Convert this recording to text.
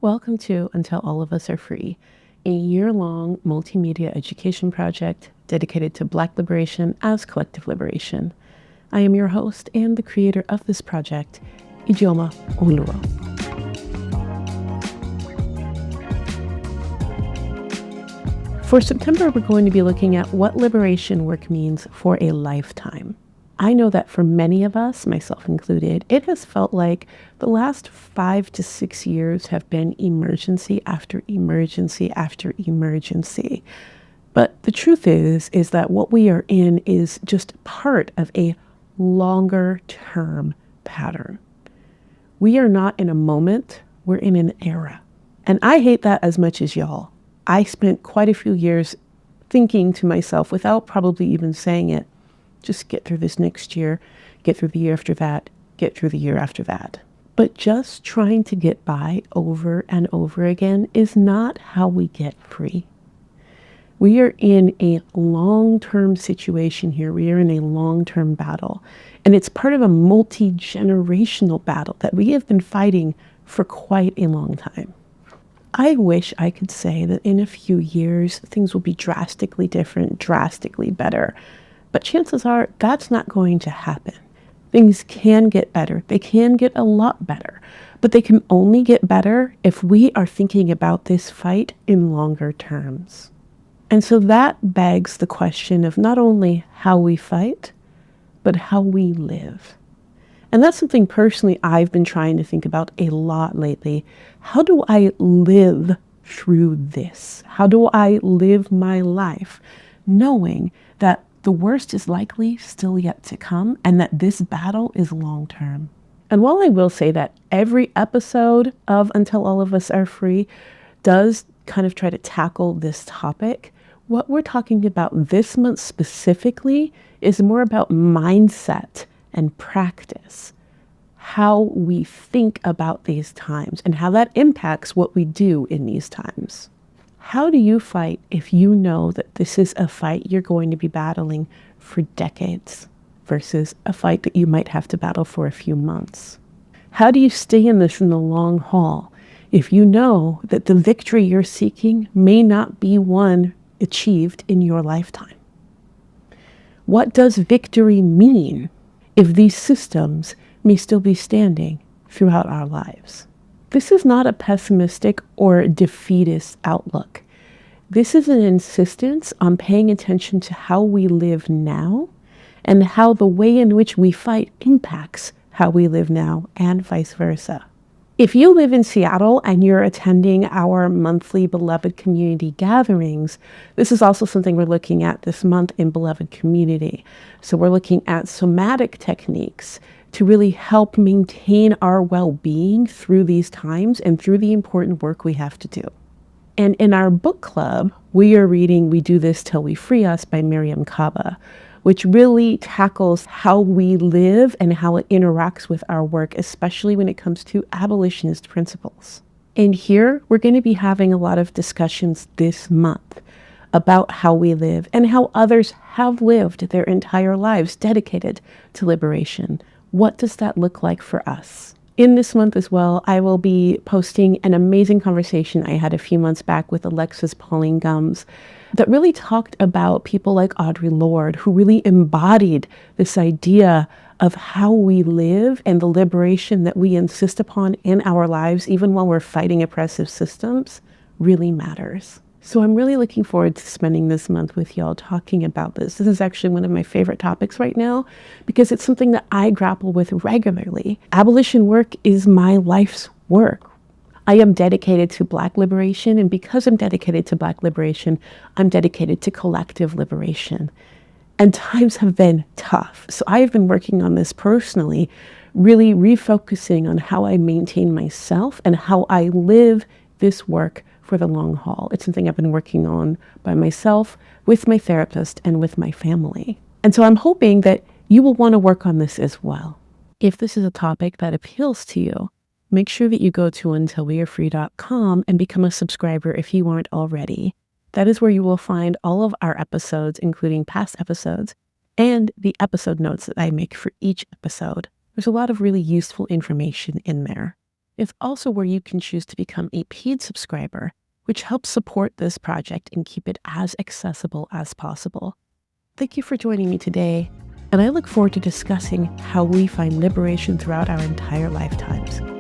Welcome to Until All of Us Are Free, a year-long multimedia education project dedicated to Black liberation as collective liberation. I am your host and the creator of this project, Ijeoma Oluo. For September, we're going to be looking at what liberation work means for a lifetime. I know that for many of us, myself included, it has felt like the last 5 to 6 years have been emergency after emergency after emergency. But the truth is that what we are in is just part of a longer term pattern. We are not in a moment, we're in an era. And I hate that as much as y'all. I spent quite a few years thinking to myself, without probably even saying it, just get through this next year, get through the year after that, get through the year after that. But just trying to get by over and over again is not how we get free. We are in a long-term situation here. We are in a long-term battle. And it's part of a multi-generational battle that we have been fighting for quite a long time. I wish I could say that in a few years, things will be drastically different, drastically better. But chances are that's not going to happen. Things can get better. They can get a lot better. But they can only get better if we are thinking about this fight in longer terms. And so that begs the question of not only how we fight, but how we live. And that's something personally I've been trying to think about a lot lately. How do I live through this? How do I live my life knowing that the worst is likely still yet to come and that this battle is long term? And while I will say that every episode of Until All of Us Are Free does kind of try to tackle this topic, what we're talking about this month specifically is more about mindset and practice, how we think about these times and how that impacts what we do in these times. How do you fight if you know that this is a fight you're going to be battling for decades versus a fight that you might have to battle for a few months? How do you stay in this in the long haul if you know that the victory you're seeking may not be one achieved in your lifetime? What does victory mean if these systems may still be standing throughout our lives? This is not a pessimistic or defeatist outlook. This is an insistence on paying attention to how we live now and how the way in which we fight impacts how we live now and vice versa. If you live in Seattle and you're attending our monthly Beloved Community gatherings, this is also something we're looking at this month in Beloved Community. So we're looking at somatic techniques to really help maintain our well-being through these times and through the important work we have to do. And in our book club, we are reading We Do This Till We Free Us by Mariame Kaba, which really tackles how we live and how it interacts with our work, especially when it comes to abolitionist principles. And here, we're going to be having a lot of discussions this month about how we live and how others have lived their entire lives dedicated to liberation. What does that look like for us? In this month as well, I will be posting an amazing conversation I had a few months back with Alexis Pauline Gumbs that really talked about people like Audre Lorde, who really embodied this idea of how we live and the liberation that we insist upon in our lives, even while we're fighting oppressive systems, really matters. So I'm really looking forward to spending this month with y'all talking about this. This is actually one of my favorite topics right now because it's something that I grapple with regularly. Abolition work is my life's work. I am dedicated to Black liberation, and because I'm dedicated to Black liberation, I'm dedicated to collective liberation. And times have been tough. So I have been working on this personally, really refocusing on how I maintain myself and how I live this work for the long haul. It's something I've been working on by myself, with my therapist, and with my family. And so I'm hoping that you will want to work on this as well. If this is a topic that appeals to you, make sure that you go to untilwearefree.com and become a subscriber if you aren't already. That is where you will find all of our episodes, including past episodes, and the episode notes that I make for each episode. There's a lot of really useful information in there. is also where you can choose to become a paid subscriber, which helps support this project and keep it as accessible as possible. Thank you for joining me today, and I look forward to discussing how we find liberation throughout our entire lifetimes.